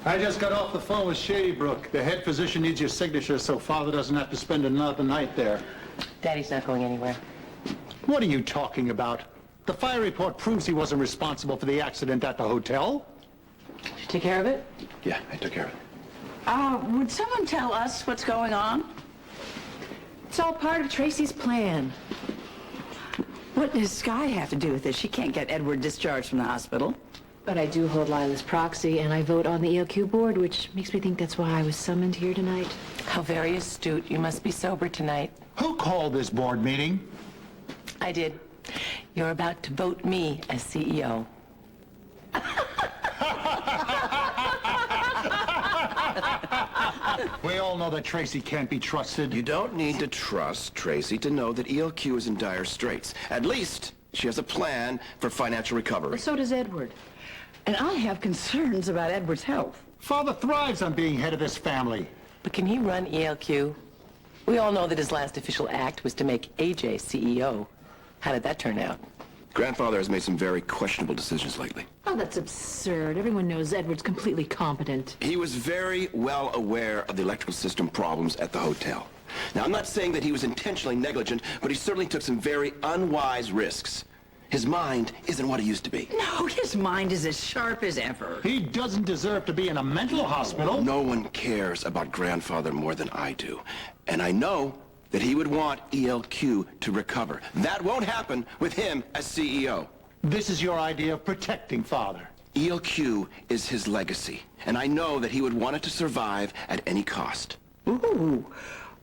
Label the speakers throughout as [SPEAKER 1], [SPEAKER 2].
[SPEAKER 1] I just got off the phone with Shadybrook. The head physician needs your signature so Father doesn't have to spend another night there.
[SPEAKER 2] Daddy's not going anywhere.
[SPEAKER 1] What are you talking about? The fire report proves he wasn't responsible for the accident at the hotel.
[SPEAKER 2] Did you take care of it?
[SPEAKER 3] Yeah, I took care of it.
[SPEAKER 4] Would someone tell us what's going on?
[SPEAKER 5] It's all part of Tracy's plan.
[SPEAKER 4] What does Sky have to do with this? She can't get Edward discharged from the hospital.
[SPEAKER 5] But I do hold Lila's proxy, and I vote on the ELQ board, which makes me think that's why I was summoned here tonight.
[SPEAKER 2] How very astute. You must be sober tonight.
[SPEAKER 1] Who called this board meeting?
[SPEAKER 2] I did. You're about to vote me as CEO.
[SPEAKER 1] We all know that Tracy can't be trusted.
[SPEAKER 3] You don't need to trust Tracy to know that ELQ is in dire straits. At least she has a plan for financial recovery.
[SPEAKER 5] So does Edward.
[SPEAKER 4] And I have concerns about Edward's health.
[SPEAKER 1] Father thrives on being head of this family.
[SPEAKER 2] But can he run ELQ? We all know that his last official act was to make AJ CEO. How did that turn out?
[SPEAKER 3] Grandfather has made some very questionable decisions lately.
[SPEAKER 5] Oh, that's absurd. Everyone knows Edward's completely competent.
[SPEAKER 3] He was very well aware of the electrical system problems at the hotel. Now, I'm not saying that he was intentionally negligent, but he certainly took some very unwise risks. His mind isn't what it used to be.
[SPEAKER 4] No, his mind is as sharp as ever.
[SPEAKER 1] He doesn't deserve to be in a mental hospital.
[SPEAKER 3] No one cares about Grandfather more than I do. And I know that he would want ELQ to recover. That won't happen with him as CEO.
[SPEAKER 1] This is your idea of protecting Father.
[SPEAKER 3] ELQ is his legacy, and I know that he would want it to survive at any cost.
[SPEAKER 4] Ooh,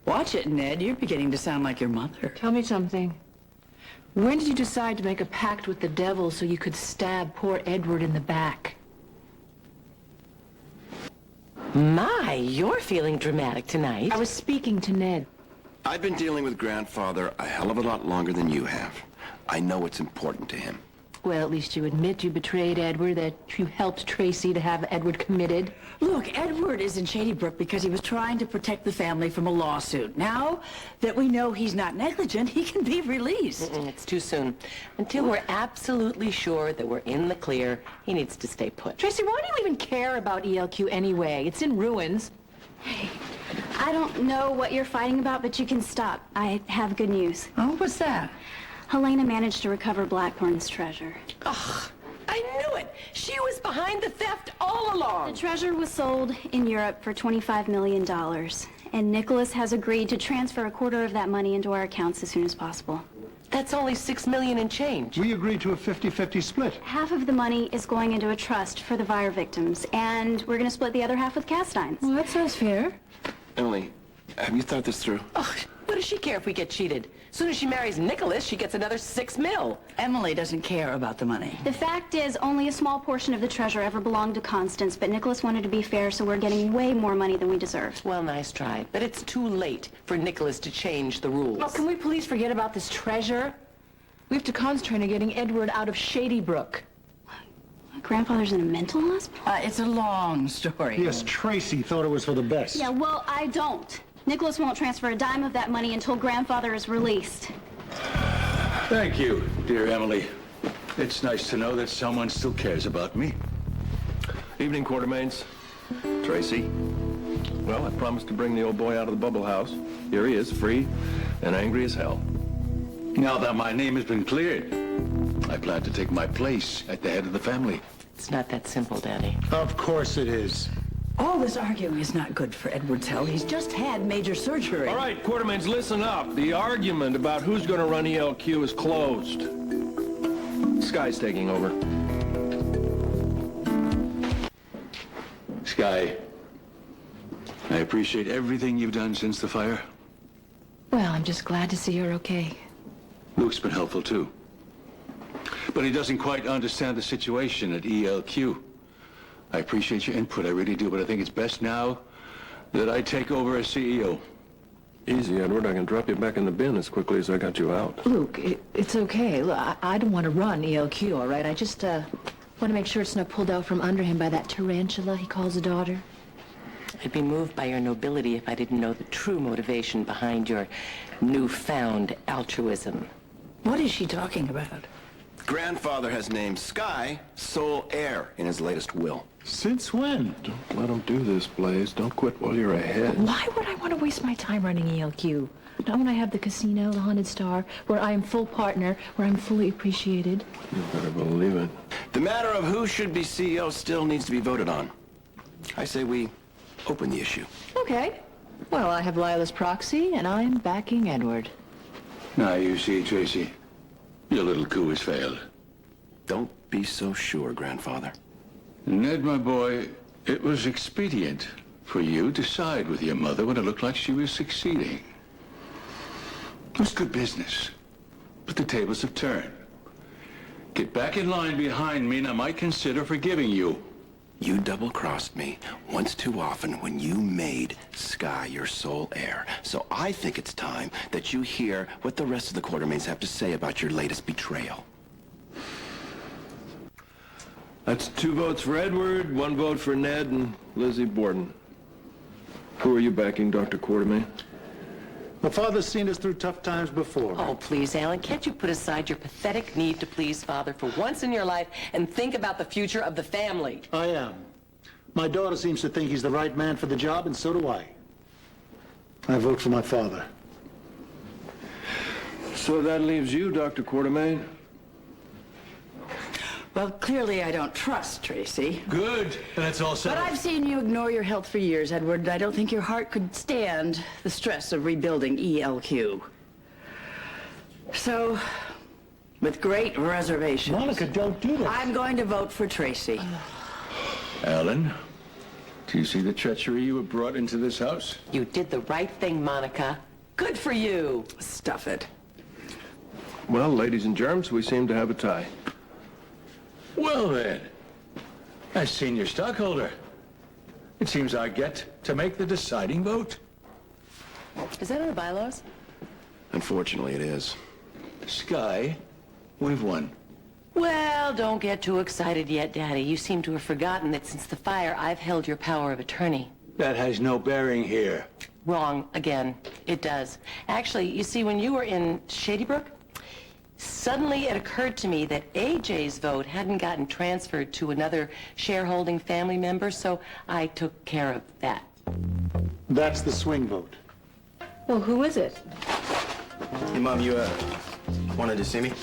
[SPEAKER 4] watch it, Ned. You're beginning to sound like your mother.
[SPEAKER 5] Tell me something. When did you decide to make a pact with the devil so you could stab poor Edward in the back?
[SPEAKER 2] My, you're feeling dramatic tonight.
[SPEAKER 5] I was speaking to Ned.
[SPEAKER 3] I've been dealing with Grandfather a hell of a lot longer than you have. I know what's important to him.
[SPEAKER 5] Well, at least you admit you betrayed Edward, that you helped Tracy to have Edward committed.
[SPEAKER 4] Look, Edward is in Shadybrook because he was trying to protect the family from a lawsuit. Now that we know he's not negligent, he can be released.
[SPEAKER 2] It's too soon. Until we're absolutely sure that we're in the clear, he needs to stay put.
[SPEAKER 5] Tracy, why do you even care about ELQ anyway? It's in ruins.
[SPEAKER 6] Hey, I don't know what you're fighting about, but you can stop. I have good news.
[SPEAKER 4] Oh, what's that?
[SPEAKER 6] Helena managed to recover Blackthorn's treasure.
[SPEAKER 2] Ugh, I knew it! She was behind the theft all along!
[SPEAKER 6] The treasure was sold in Europe for $25 million, and Nicholas has agreed to transfer a quarter of that money into our accounts as soon as possible.
[SPEAKER 2] That's only $6 million in change.
[SPEAKER 1] We agreed to a 50-50 split.
[SPEAKER 6] Half of the money is going into a trust for the fire victims, and we're going to split the other half with Castines.
[SPEAKER 5] Well, that sounds fair.
[SPEAKER 3] Emily, have you thought this through?
[SPEAKER 2] Ugh, what does she care if we get cheated? As soon as she marries Nicholas, she gets another $6 million.
[SPEAKER 4] Emily doesn't care about the money.
[SPEAKER 6] The fact is, only a small portion of the treasure ever belonged to Constance, but Nicholas wanted to be fair, so we're getting way more money than we deserve.
[SPEAKER 2] Well, nice try. But it's too late for Nicholas to change the rules.
[SPEAKER 5] Oh, can we please forget about this treasure? We have to concentrate on getting Edward out of Shadybrook.
[SPEAKER 6] Grandfather's in a mental hospital?
[SPEAKER 4] It's a long story.
[SPEAKER 1] Yes, Tracy thought it was for the best.
[SPEAKER 6] Yeah, well, I don't. Nicholas won't transfer a dime of that money until Grandfather is released.
[SPEAKER 7] Thank you, dear Emily. It's nice to know that someone still cares about me.
[SPEAKER 8] Evening, Quartermaines. Tracy. Well, I promised to bring the old boy out of the bubble house. Here he is, free and angry as hell.
[SPEAKER 7] Now that my name has been cleared, I plan to take my place at the head of the family.
[SPEAKER 2] It's not that simple, Daddy.
[SPEAKER 1] Of course it is.
[SPEAKER 4] All this arguing is not good for Edward's health. He's just had major surgery.
[SPEAKER 8] All right, Quartermaines, listen up. The argument about who's going to run ELQ is closed. Sky's taking over.
[SPEAKER 7] Sky, I appreciate everything you've done since the fire.
[SPEAKER 5] Well, I'm just glad to see you're okay.
[SPEAKER 7] Luke's been helpful, too. But he doesn't quite understand the situation at ELQ. I appreciate your input, I really do, but I think it's best now that I take over as CEO.
[SPEAKER 8] Easy, Edward. I can drop you back in the bin as quickly as I got you out.
[SPEAKER 5] Luke, it's okay. Look, I don't want to run ELQ, all right? I just want to make sure it's not pulled out from under him by that tarantula he calls a daughter.
[SPEAKER 2] I'd be moved by your nobility if I didn't know the true motivation behind your newfound altruism.
[SPEAKER 4] What is she talking about?
[SPEAKER 3] Grandfather has named Sky sole heir in his latest will.
[SPEAKER 1] Since when?
[SPEAKER 8] Don't let him do this, Blaze. Don't quit while you're ahead.
[SPEAKER 5] Why would I want to waste my time running ELQ? Not when I have the casino, the Haunted Star, where I am full partner, where I'm fully appreciated.
[SPEAKER 8] You better believe it.
[SPEAKER 3] The matter of who should be CEO still needs to be voted on. I say we open the issue.
[SPEAKER 5] Okay. Well, I have Lila's proxy, and I'm backing Edward.
[SPEAKER 7] Now, you see, Tracy, your little coup has failed.
[SPEAKER 3] Don't be so sure, Grandfather.
[SPEAKER 7] Ned, my boy, it was expedient for you to side with your mother when it looked like she was succeeding. It was good business, but the tables have turned. Get back in line behind me, and I might consider forgiving you.
[SPEAKER 3] You double-crossed me once too often when you made Sky your sole heir. So I think it's time that you hear what the rest of the Quartermaines have to say about your latest betrayal.
[SPEAKER 8] That's 2 votes for Edward, 1 vote for Ned and Lizzie Borden. Who are you backing, Dr. Quartermaine?
[SPEAKER 1] My father's seen us through tough times before.
[SPEAKER 2] Oh, please, Alan, can't you put aside your pathetic need to please Father for once in your life and think about the future of the family?
[SPEAKER 1] I am. My daughter seems to think he's the right man for the job, and so do I. I vote for my father.
[SPEAKER 8] So that leaves you, Dr. Quartermaine.
[SPEAKER 4] Well, clearly I don't trust Tracy.
[SPEAKER 7] Good. That's all
[SPEAKER 4] But
[SPEAKER 7] settled.
[SPEAKER 4] I've seen you ignore your health for years, Edward, and I don't think your heart could stand the stress of rebuilding ELQ. So, with great reservations,
[SPEAKER 1] Monica, don't do that.
[SPEAKER 4] I'm going to vote for Tracy.
[SPEAKER 7] Alan, do you see the treachery you have brought into this house?
[SPEAKER 2] You did the right thing, Monica. Good for you.
[SPEAKER 4] Stuff it.
[SPEAKER 8] Well, ladies and germs, we seem to have a tie.
[SPEAKER 7] Well then, as senior stockholder, it seems I get to make the deciding vote.
[SPEAKER 2] Is that in the bylaws?
[SPEAKER 3] Unfortunately, it is.
[SPEAKER 7] Sky, we've won.
[SPEAKER 2] Well, don't get too excited yet, Daddy. You seem to have forgotten that since the fire, I've held your power of attorney.
[SPEAKER 7] That has no bearing here.
[SPEAKER 2] Wrong, again. It does. Actually, you see, when you were in Shadybrook, suddenly it occurred to me that AJ's vote hadn't gotten transferred to another shareholding family member, so I took care of that.
[SPEAKER 1] That's the swing vote.
[SPEAKER 5] Well, who is it?
[SPEAKER 9] Hey, Mom, you, wanted to see me?